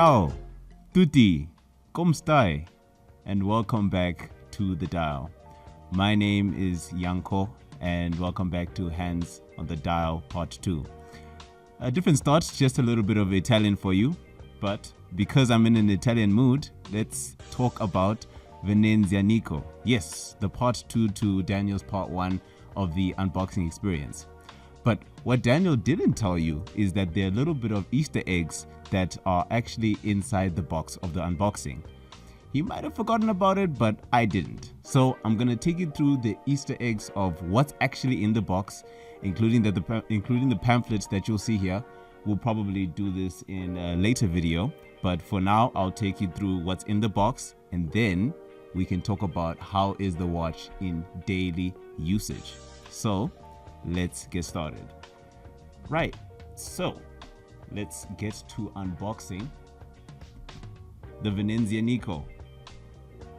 Ciao, tutti, come stai? And welcome back to the dial. My name is Yankho, and welcome back to Hands on the Dial Part 2. A different start, just a little bit of Italian for you, but because I'm in an Italian mood, let's talk about Venezianico. Yes, the Part 2 to Daniel's Part 1 of the unboxing experience. But what Daniel didn't tell you is that there are a little bit of Easter eggs that are actually inside the box of the unboxing. He might have forgotten about it, but I didn't. So I'm going to take you through the Easter eggs of what's actually in the box, including the pamphlets that you'll see here. We'll probably do this in a later video, but for now I'll take you through what's in the box, and then we can talk about how is the watch in daily usage. So let's get started. Right, so let's get to unboxing the Venezianico.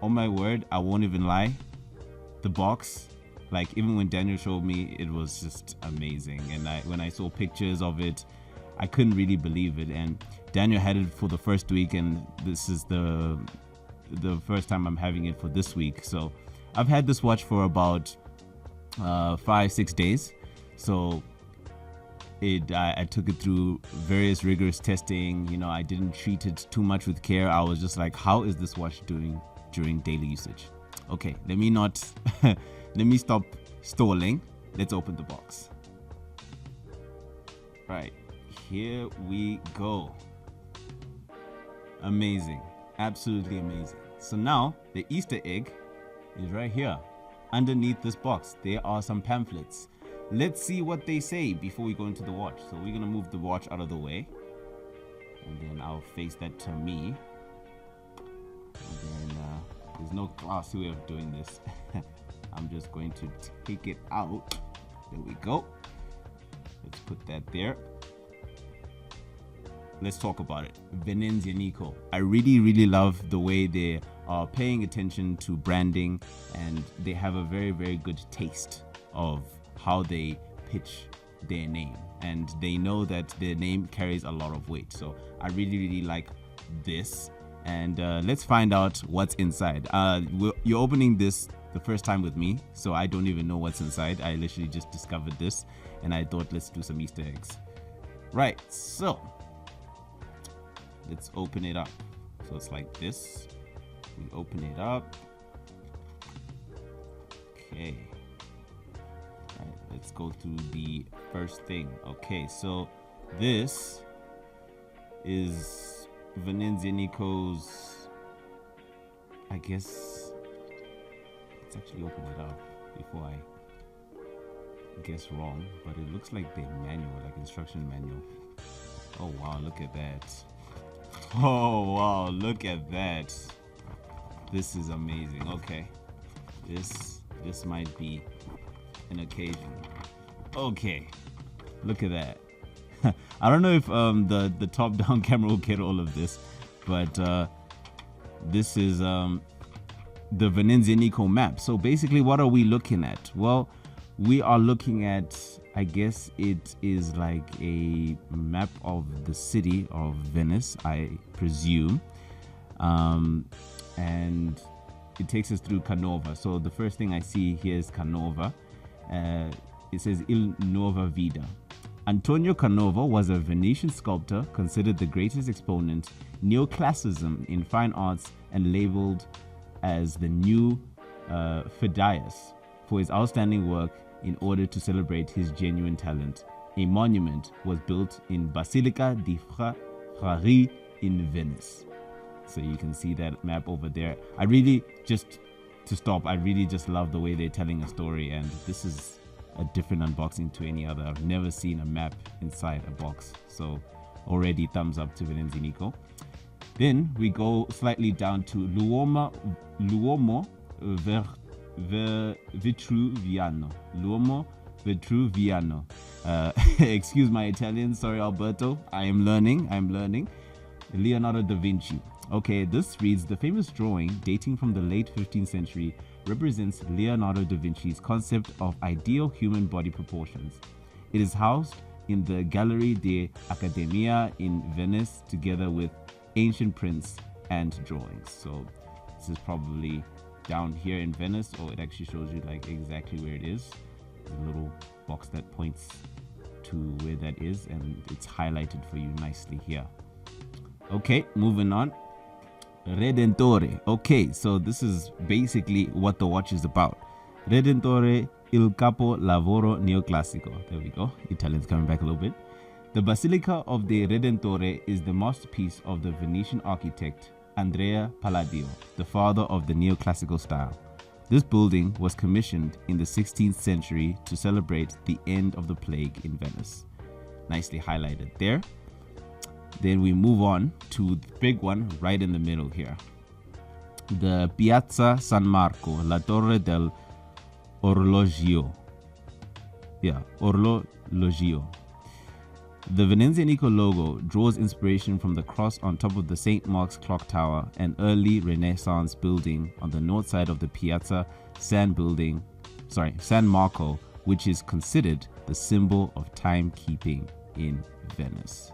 Oh my word, I won't even lie. The box, like even when Daniel showed me, it was just amazing. And when I saw pictures of it, I couldn't really believe it. And Daniel had it for the first week, and this is the first time I'm having it for this week. So I've had this watch for about 5-6 days. So I took it through various rigorous testing. You know, I didn't treat it too much with care. I was just like, how is this watch doing during daily usage? Okay, let me stop stalling. Let's open the box. Right, here we go. Amazing, absolutely amazing. So now the Easter egg is right here. Underneath this box, there are some pamphlets. Let's see what they say before we go into the watch. So we're gonna move the watch out of the way, and then I'll face that to me. And then there's no classy way of doing this. I'm just going to take it out. There we go. Let's put that there. Let's talk about it. Venezianico. I really love the way they are paying attention to branding, and they have a very good taste of how they pitch their name, and they know that their name carries a lot of weight. So I really like this, and let's find out what's inside. You're opening this the first time with me, so I don't even know what's inside. I literally just discovered this, and I thought let's do some Easter eggs. Right, so let's open it up. So it's like this. We open it up. Okay. All right, let's go through the first thing. Okay, so this is Venezianico's, I guess, let's actually open it up before I guess wrong, but it looks like the manual, like instruction manual. Oh wow, look at that. Oh wow, look at that. This is amazing. Okay, this might be an occasion. Okay, look at that. I don't know if the top down camera will get all of this, but this is the Venezianico map. So basically, what are we looking at? Well, we are looking at, I guess it is like a map of the city of Venice, I presume, and it takes us through Canova. So the first thing I see here is Canova. It says Il Nuova Vida. Antonio Canova was a Venetian sculptor considered the greatest exponent neoclassicism in fine arts and labeled as the new Phidias for his outstanding work. In order to celebrate his genuine talent, a monument was built in Basilica di Frari in Venice. So you can see that map over there. I really just love the way they're telling a story, and this is a different unboxing to any other. I've never seen a map inside a box, so already thumbs up to Venezianico. Then we go slightly down to L'Uomo Vitruviano. L'Uomo Vitruviano. Excuse my Italian, sorry Alberto. I'm learning. Leonardo da Vinci. Okay, this reads, the famous drawing dating from the late 15th century represents Leonardo da Vinci's concept of ideal human body proportions. It is housed in the Gallery dell'Accademia in Venice together with ancient prints and drawings. So this is probably down here in Venice, or it actually shows you like exactly where it is. There's a little box that points to where that is, and it's highlighted for you nicely here. Okay, moving on. Redentore. Okay, so this is basically what the watch is about. Redentore il capo lavoro neoclassico. There we go. Italian's coming back a little bit. The Basilica of the Redentore is the masterpiece of the Venetian architect Andrea Palladio, the father of the neoclassical style. This building was commissioned in the 16th century to celebrate the end of the plague in Venice. Nicely highlighted there. Then we move on to the big one right in the middle here. The Piazza San Marco, La Torre del Orologio. Yeah, Orologio. The Venezianico logo draws inspiration from the cross on top of the St. Mark's Clock Tower, an early Renaissance building on the north side of the Piazza San Marco, which is considered the symbol of timekeeping in Venice.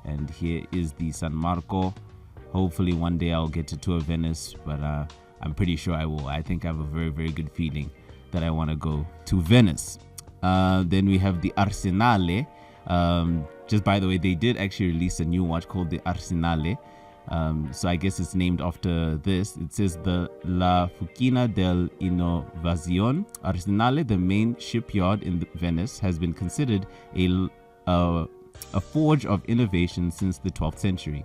And here is the San Marco. Hopefully one day I'll get to tour Venice, but I'm pretty sure I will. I think I have a very, very good feeling that I want to go to Venice. Then we have the Arsenale. Just by the way, they did actually release a new watch called the Arsenale. So I guess it's named after this. It says the La Fucina dell'Innovazione. Arsenale, the main shipyard in Venice, has been considered a forge of innovation since the 12th century,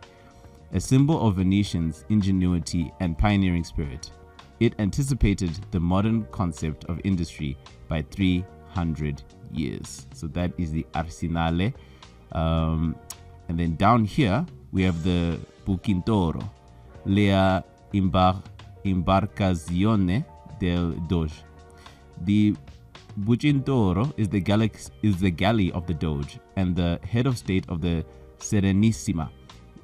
a symbol of Venetians' ingenuity and pioneering spirit. It anticipated the modern concept of industry by 300 years. So that is the Arsenale. And then down here we have the Bucintoro, la Imbarcazione del Doge. The Bucintoro is the galley of the Doge and the head of state of the Serenissima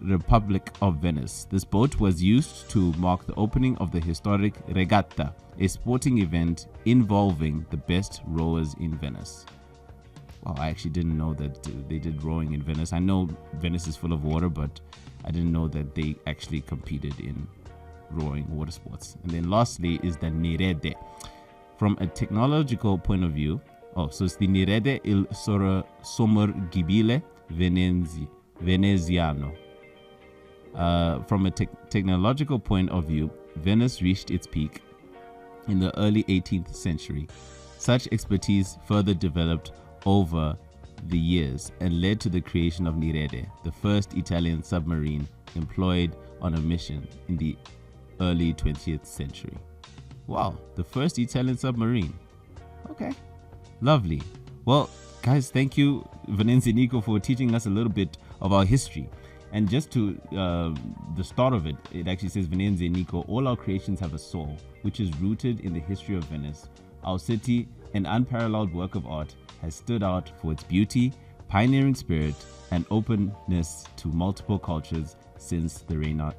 Republic of Venice. This boat was used to mark the opening of the historic regatta, a sporting event involving the best rowers in Venice. Well, I actually didn't know that they did rowing in Venice. I know Venice is full of water, but I didn't know that they actually competed in rowing water sports. And then lastly is the Nirede. From a technological point of view, so it's the Nirede il Sommergibile Veneziano. From a technological point of view, Venice reached its peak in the early 18th century. Such expertise further developed over the years and led to the creation of Nirede, the first Italian submarine employed on a mission in the early 20th century. Wow, the first Italian submarine. Okay, lovely. Well, guys, thank you, Venezianico, for teaching us a little bit of our history. And just to the start of it, it actually says, Venezianico, all our creations have a soul, which is rooted in the history of Venice. Our city, an unparalleled work of art, has stood out for its beauty, pioneering spirit, and openness to multiple cultures since the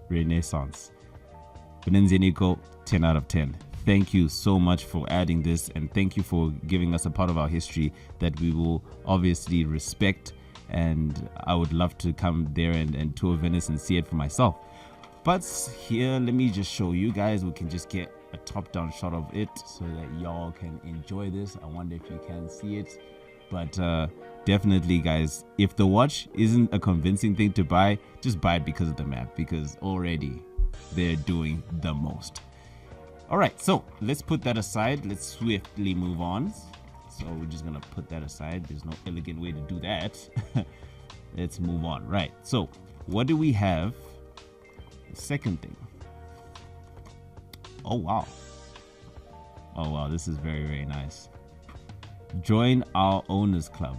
Renaissance. Venezianico, 10 out of 10. Thank you so much for adding this, and thank you for giving us a part of our history that we will obviously respect, and I would love to come there and tour Venice and see it for myself. But here, let me just show you guys. We can just get a top-down shot of it so that y'all can enjoy this. I wonder if you can see it, but definitely, guys, if the watch isn't a convincing thing to buy, just buy it because of the map, because already they're doing the most. All right, so let's put that aside. Let's swiftly move on. So we're just gonna put that aside. There's no elegant way to do that. Let's move on. Right, so what do we have? The second thing. Oh wow, this is very, very nice. Join our owners club.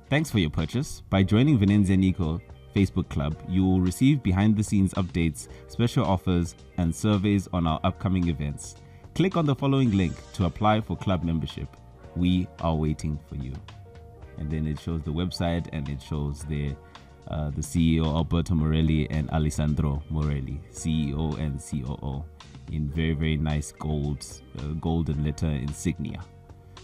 Thanks for your purchase. By joining Venezianico Facebook Club, you will receive behind the scenes updates, special offers, and surveys on our upcoming events. Click on the following link to apply for club membership. We are waiting for you. And then it shows the website, and it shows the CEO Alberto Morelli and Alessandro Morelli, CEO and COO, in very, very nice golden letter insignia.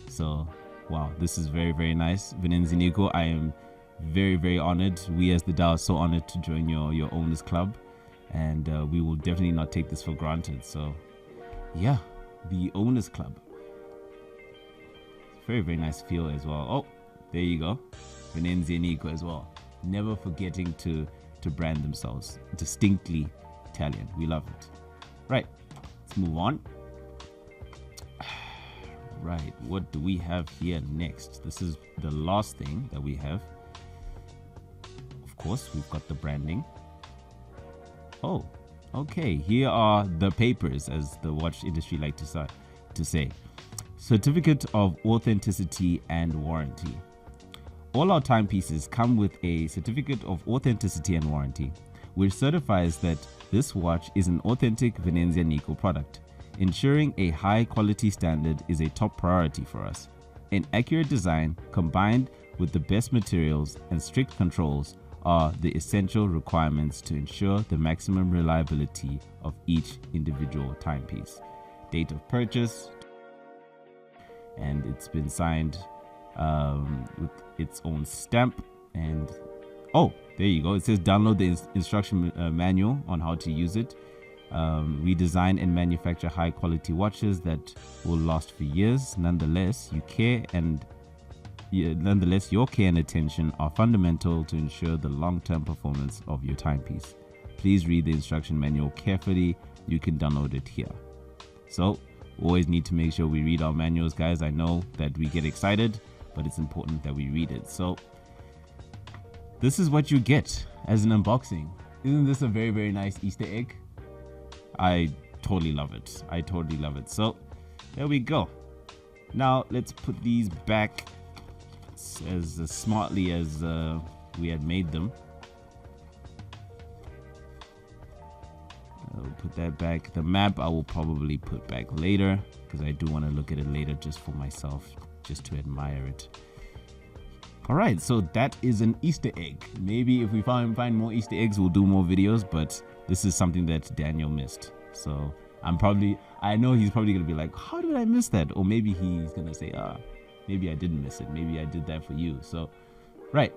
So wow, this is very, very nice. Venezianico, I am Very, very honored. We as the DAO are so honored to join your owners club, and we will definitely not take this for granted. So yeah, the owners club. Very, very nice feel as well. Oh, there you go. Venezianico as well. Never forgetting to brand themselves. Distinctly Italian. We love it. Right, let's move on. Right, what do we have here next? This is the last thing that we have. Of course, we've got the branding. Oh, okay. Here are the papers, as the watch industry like to say. Certificate of Authenticity and Warranty. All our timepieces come with a certificate of authenticity and warranty, which certifies that this watch is an authentic Venezianico product. Ensuring a high quality standard is a top priority for us. An accurate design combined with the best materials and strict controls are the essential requirements to ensure the maximum reliability of each individual timepiece. Date of purchase, and it's been signed with its own stamp. And oh, there you go. It says download the instruction manual on how to use it. We design and manufacture high quality watches that will last for years. Nonetheless, your care and attention are fundamental to ensure the long-term performance of your timepiece. Please read the instruction manual carefully. You can download it here. So always need to make sure we read our manuals, guys. I know that we get excited, but it's important that we read it. So this is what you get as an unboxing. Isn't this a very, very nice Easter egg? I totally love it. I totally love it. So there we go. Now let's put these back as smartly as we had made them. I'll put that back. The map I will probably put back later because I do want to look at it later just for myself, just to admire it. All right, so that is an Easter egg. Maybe if we find more Easter eggs, we'll do more videos, but this is something that Daniel missed. So I know he's probably gonna be like, how did I miss that? Or maybe he's gonna say, maybe I didn't miss it. Maybe I did that for you. So, right.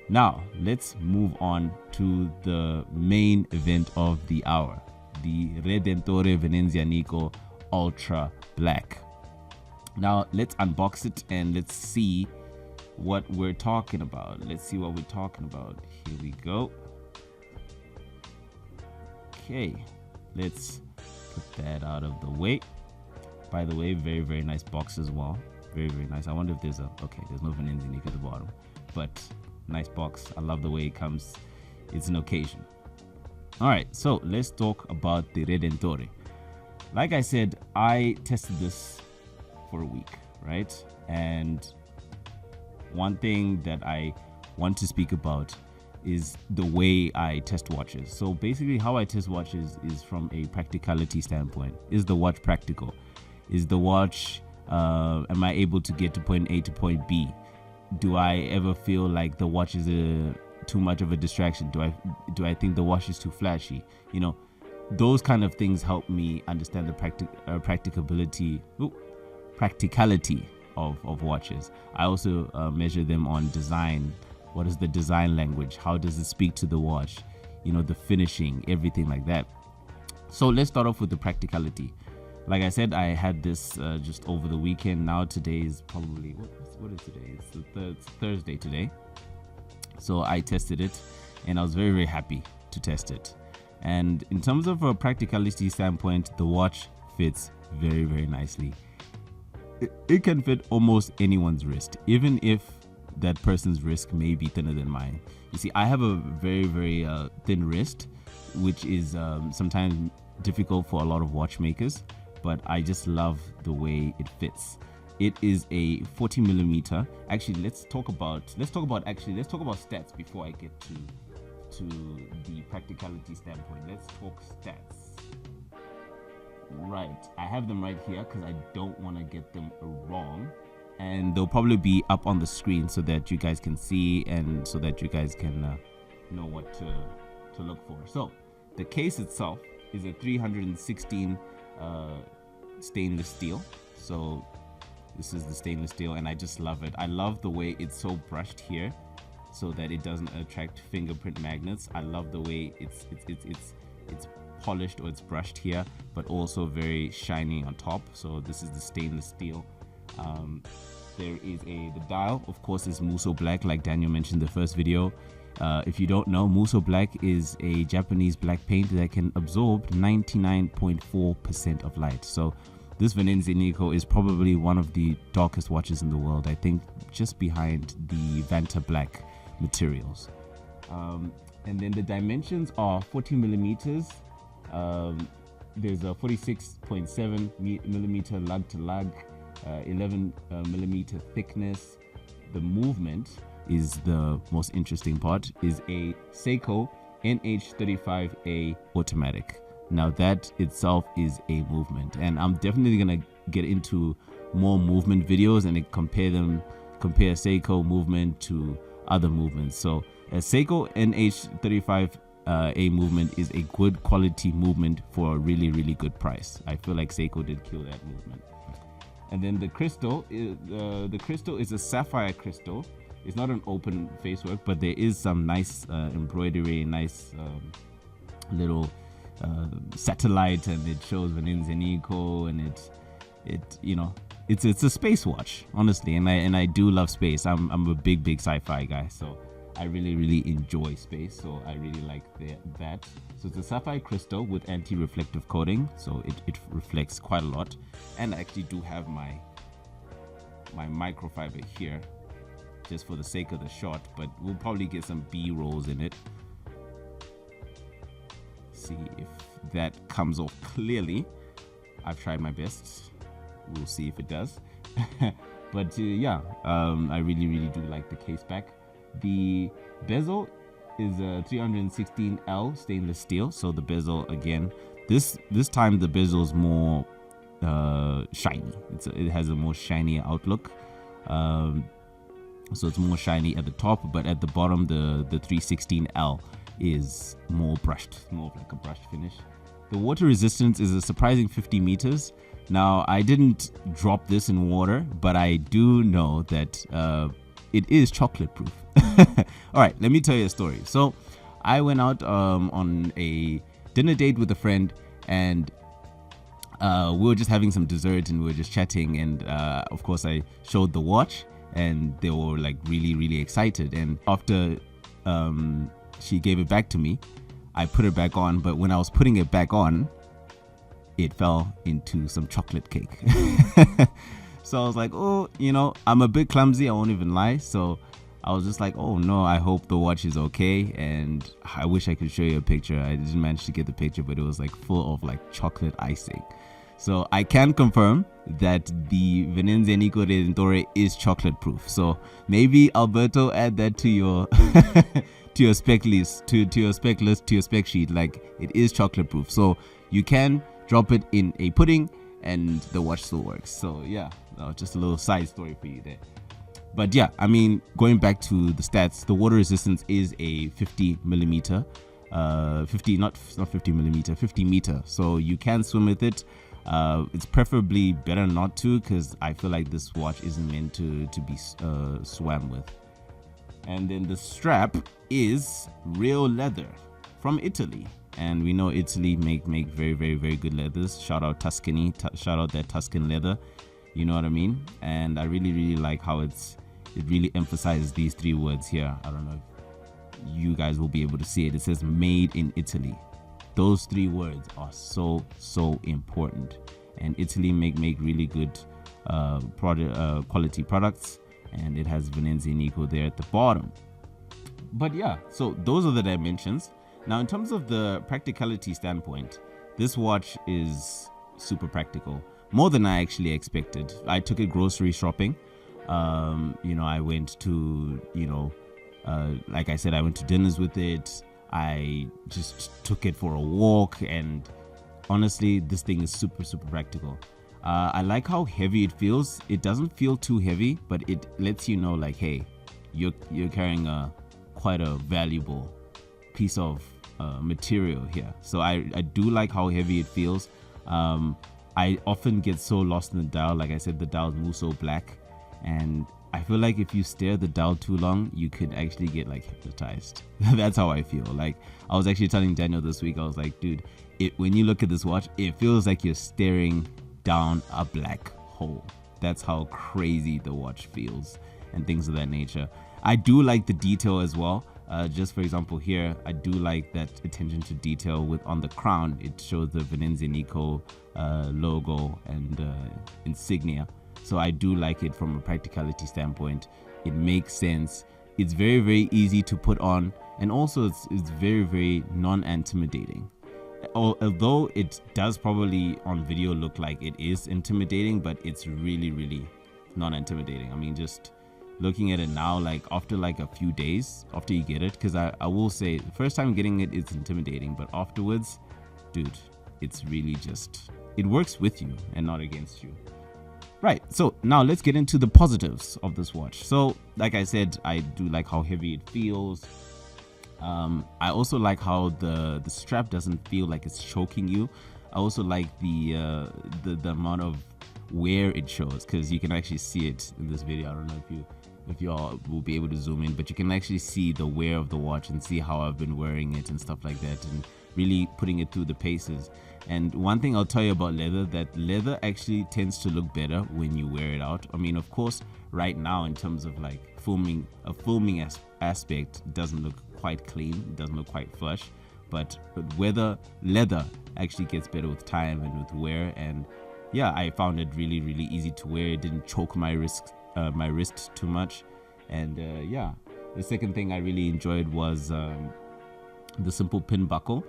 Now, let's move on to the main event of the hour, the Redentore Venezianico Ultrablack. Now, let's unbox it and let's see what we're talking about. Here we go. Okay, let's put that out of the way. By the way, very, very nice box as well. Very, very nice. I wonder if there's there's no Venezianico at the bottom, but nice box. I love the way it comes. It's an occasion. All right, so let's talk about the Redentore. Like I said, I tested this for a week, right? And one thing that I want to speak about is the way I test watches. So basically how I test watches is from a practicality standpoint. Is the watch practical? Is the watch, am I able to get to point A to point B? Do I ever feel like the watch is too much of a distraction? Do I think the watch is too flashy? You know, those kind of things help me understand the practicality of watches. I also measure them on design. What is the design language? How does it speak to the watch? You know, the finishing, everything like that. So let's start off with the practicality. Like I said, I had this just over the weekend. Now today is probably, what is today? It's Thursday today. So I tested it and I was very, very happy to test it. And in terms of a practicality standpoint, the watch fits very, very nicely. It can fit almost anyone's wrist, even if that person's wrist may be thinner than mine. You see, I have a very, very thin wrist, which is sometimes difficult for a lot of watchmakers, but I just love the way it fits. It is a 40 millimeter. Actually, let's talk about stats before I get to the practicality standpoint. Let's talk stats. Right, I have them right here because I don't want to get them wrong, and they'll probably be up on the screen so that you guys can see and so that you guys can know what to look for. So the case itself is a 316 stainless steel. So this is the stainless steel and I just love it. I love the way it's so brushed here. so that it doesn't attract fingerprint magnets. I love the way it's polished, or it's brushed here, but also very shiny on top. So this is the stainless steel. There is the dial, of course, is Muso Black, like Daniel mentioned in the first video. If you don't know, Muso Black is a Japanese black paint that can absorb 99.4% of light. So this Venezianico is probably one of the darkest watches in the world, I think, just behind the Vanta Black materials. And then the dimensions are 40 millimeters. There's a 46.7 millimeter lug to lug, 11 millimeter thickness. The movement is the most interesting part, is a Seiko NH35A automatic. Now that itself is a movement, and I'm definitely gonna get into more movement videos and compare Seiko movement to other movements. So a Seiko NH35A movement is a good quality movement for a really, really good price. I feel like Seiko did kill that movement. And then the crystal is a sapphire crystal. It's not an open face work, but there is some nice embroidery, nice little satellite, and it shows Venezianico, and it's a space watch, honestly, and I do love space. I'm a big sci-fi guy, so I really enjoy space, so I really like that. So it's a sapphire crystal with anti-reflective coating, so it reflects quite a lot. And I actually do have my microfiber here, just for the sake of the shot, but we'll probably get some B-rolls in it. See if that comes off clearly. I've tried my best. We'll see if it does. But yeah, I really do like the case back. The bezel is a 316L stainless steel. So the bezel, again, this time the bezel is more shiny. It has a more shiny outlook. So it's more shiny at the top, but at the bottom the 316L is more brushed, more of like a brushed finish. The water resistance is a surprising 50 meters. Now, I didn't drop this in water, but I do know that it is chocolate proof. All right, let me tell you a story. So I went out on a dinner date with a friend, and we were just having some dessert, and we were just chatting, and of course I showed the watch, and they were like really excited. And after she gave it back to me, I put it back on, but when I was putting it back on, it fell into some chocolate cake. So I was like, oh, I'm a bit clumsy, I won't even lie. So I was just like, oh no, I hope the watch is okay, and I wish I could show you a picture. I didn't manage to get the picture, but it was like full of like chocolate icing. So I can confirm that the Venezianico Redentore is chocolate proof. So maybe Alberto, add that to your to your spec list, to your spec list, to your spec sheet. Like, it is chocolate proof. So you can drop it in a pudding and the watch still works. So yeah, just a little side story for you there. But yeah, I mean, going back to the stats, the water resistance is a 50 millimeter, 50 meter. So you can swim with it. It's preferably better not to, because I feel like this watch isn't meant to be swam with. And then the strap is real leather from Italy, and we know Italy make very good leathers. Shout out Tuscany, shout out that Tuscan leather, you know what I mean? And I really like how it really emphasizes these three words here. I don't know if you guys will be able to see it. It says made in Italy. Those three words are so important, and Italy make really good quality products, and it has Venezianico there at the bottom. But yeah, so those are the dimensions. Now, in terms of the practicality standpoint, this watch is super practical, more than I actually expected. I took it grocery shopping. I went to, like I said, I went to dinners with it. I just took it for a walk, and honestly, this thing is super practical. I like how heavy it feels. It doesn't feel too heavy, but it lets you know, like, hey, you're carrying quite a valuable piece of material here. So I do like how heavy it feels. I often get so lost in the dial. Like I said, the dial is Muso Black, and I feel like if you stare at the dial too long, you could actually get like hypnotized. That's how I feel. Like, I was actually telling Daniel this week, I was like, dude, when you look at this watch, it feels like you're staring down a black hole. That's how crazy the watch feels and things of that nature. I do like the detail as well. Just for example here, I do like that attention to detail with on the crown. It shows the Venezianico logo and insignia. So I do like it from a practicality standpoint. It makes sense. It's very, very easy to put on, and also it's very, very non-intimidating. Although it does probably on video look like it is intimidating, but it's really, really not intimidating. I mean, just looking at it now, like after like a few days after you get it, because I will say the first time getting it, it's intimidating, but afterwards, dude, it's really just, it works with you and not against you. Right, so now let's get into the positives of this watch. So like I said, I do like how heavy it feels. I also like how the strap doesn't feel like it's choking you. I also like the amount of wear it shows, because you can actually see it in this video. I don't know if you all will be able to zoom in, but you can actually see the wear of the watch and see how I've been wearing it and stuff like that, and really putting it through the paces. And one thing I'll tell you about leather, that leather actually tends to look better when you wear it out. I mean, of course, right now in terms of like filming aspect, it doesn't look quite clean, it doesn't look quite flush, but leather actually gets better with time and with wear. And yeah, I found it really, really easy to wear. It didn't choke my wrist too much. And yeah, the second thing I really enjoyed was the simple pin buckle.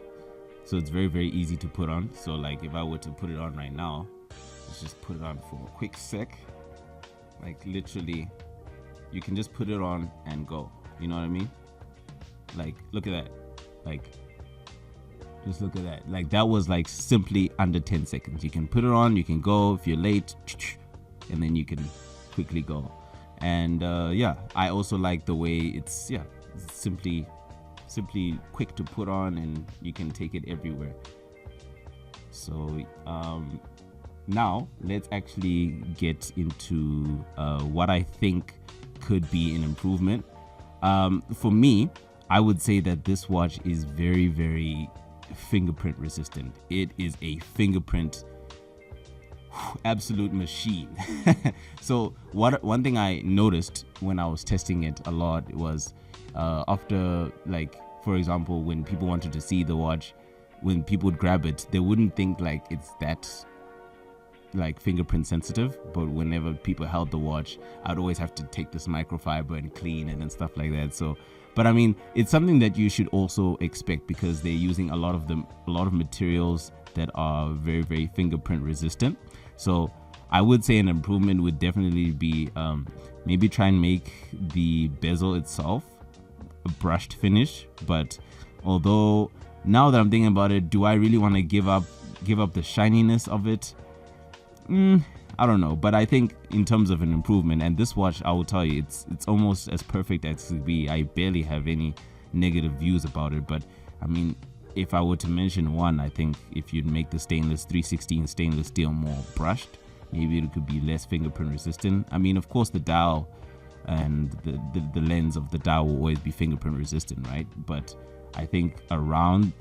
So it's very, very easy to put on. So like if I were to put it on right now, let's just put it on for a quick sec. Like literally, you can just put it on and go. You know what I mean? Like, look at that. Like, just look at that. Like, that was like simply under 10 seconds. You can put it on, you can go if you're late, and then you can quickly go. And yeah, I also like the way it's simply quick to put on, and you can take it everywhere. So now let's actually get into what I think could be an improvement. For me, I would say that this watch is very, very fingerprint resistant. It is a fingerprint absolute machine. So one thing I noticed when I was testing it a lot was after, like, for example, when people wanted to see the watch, when people would grab it, they wouldn't think like it's that like fingerprint sensitive, but whenever people held the watch, I'd always have to take this microfiber and clean it and stuff like that. So but I mean, it's something that you should also expect, because they're using a lot of materials that are very, very fingerprint resistant. So I would say an improvement would definitely be maybe try and make the bezel itself a brushed finish. But although now that I'm thinking about it, do I really want to give up the shininess of it? I don't know, but I think in terms of an improvement, and this watch, I will tell you, it's almost as perfect as it could be. I barely have any negative views about it. But I mean, if I were to mention one, I think if you'd make the stainless 316 stainless steel more brushed, maybe it could be less fingerprint resistant. I mean, of course, the dial and the lens of the dial will always be fingerprint resistant, right? But I think around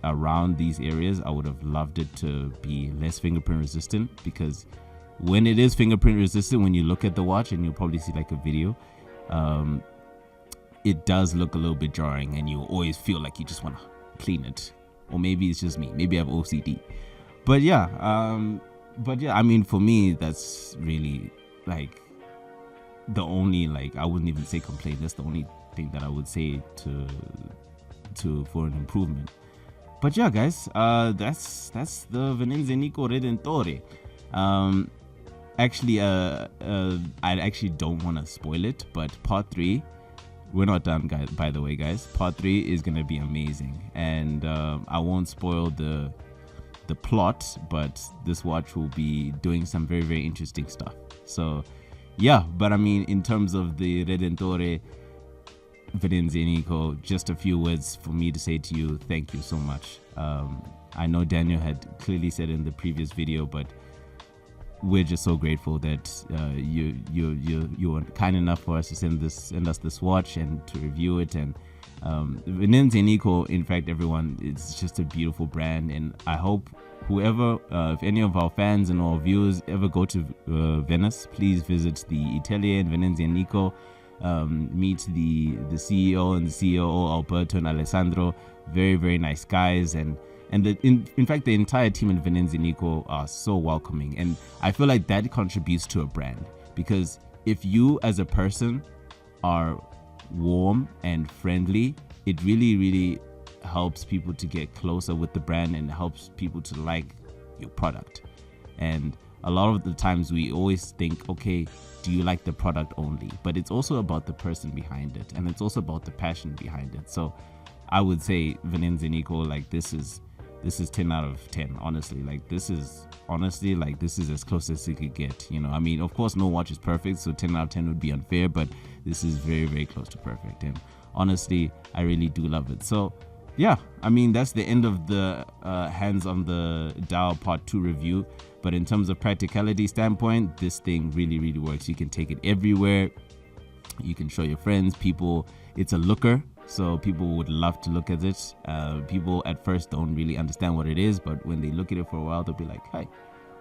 these areas, I would have loved it to be less fingerprint resistant, because when it is fingerprint resistant, when you look at the watch, and you'll probably see like a video, it does look a little bit jarring, and you always feel like you just want to clean it. Or maybe it's just me, maybe I have OCD. But yeah, I mean, for me, that's really like the only, like, I wouldn't even say complaint, that's the only thing that I would say for an improvement. But yeah, guys, that's the Venezianico Redentore. Actually, I actually don't want to spoil it, but part 3, we're not done, guys. By the way, guys, part 3 is gonna be amazing, and I won't spoil the plot, but this watch will be doing some very, very interesting stuff. So yeah, but I mean, in terms of the Redentore Venezianico, just a few words for me to say to you. Thank you so much. I know Daniel had clearly said in the previous video, but we're just so grateful that you were kind enough for us to send us this watch and to review it. And Venezianico, in fact, everyone, it's just a beautiful brand, and I hope whoever, if any of our fans and our viewers ever go to Venice, please visit the Italian Venezianico, meet the CEO and the COO, Alberto and Alessandro. Very, very nice guys, and in fact the entire team in Venezianico are so welcoming, and I feel like that contributes to a brand, because if you as a person are warm and friendly, it really helps people to get closer with the brand and helps people to like your product. And a lot of the times we always think, okay, do you like the product only? But it's also about the person behind it, and it's also about the passion behind it. So I would say Venezianico, like this is 10 out of 10, honestly. Like this is as close as it could get, you know. I mean, of course no watch is perfect, so 10 out of 10 would be unfair, but this is very, very close to perfect, and honestly I really do love it. So yeah, I mean, that's the end of the Hands on the Dial Part 2 review. But in terms of practicality standpoint, this thing really works. You can take it everywhere, you can show your friends, people. It's a looker, so people would love to look at it. People at first don't really understand what it is, but when they look at it for a while, they'll be like, hey,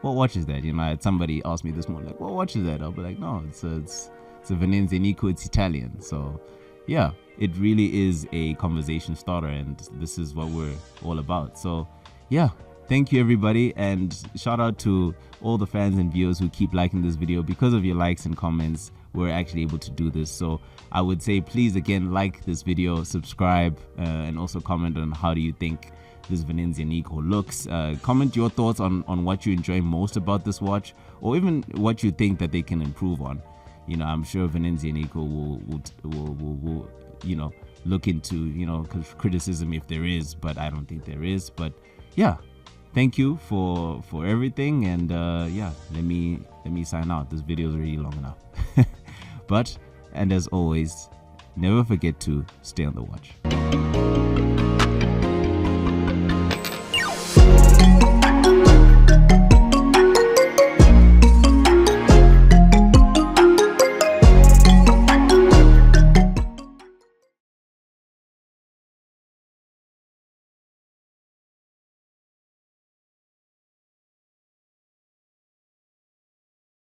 what watch is that? You know, I had somebody asked me this morning, like, what watch is that? I'll be like, no, it's a Venezianico, it's Italian. So yeah, it really is a conversation starter, and this is what we're all about. So yeah, thank you everybody, and shout out to all the fans and viewers who keep liking this video. Because of your likes and comments, we're actually able to do this. So I would say, please again, like this video, subscribe, and also comment on how do you think this Venezianico looks. Comment your thoughts on what you enjoy most about this watch, or even what you think that they can improve on. You know, I'm sure Venezianico will you know, look into, you know, criticism if there is, but I don't think there is. But yeah, thank you for everything, and yeah, let me sign out. This video is already long enough. But, and as always, never forget to stay on the watch.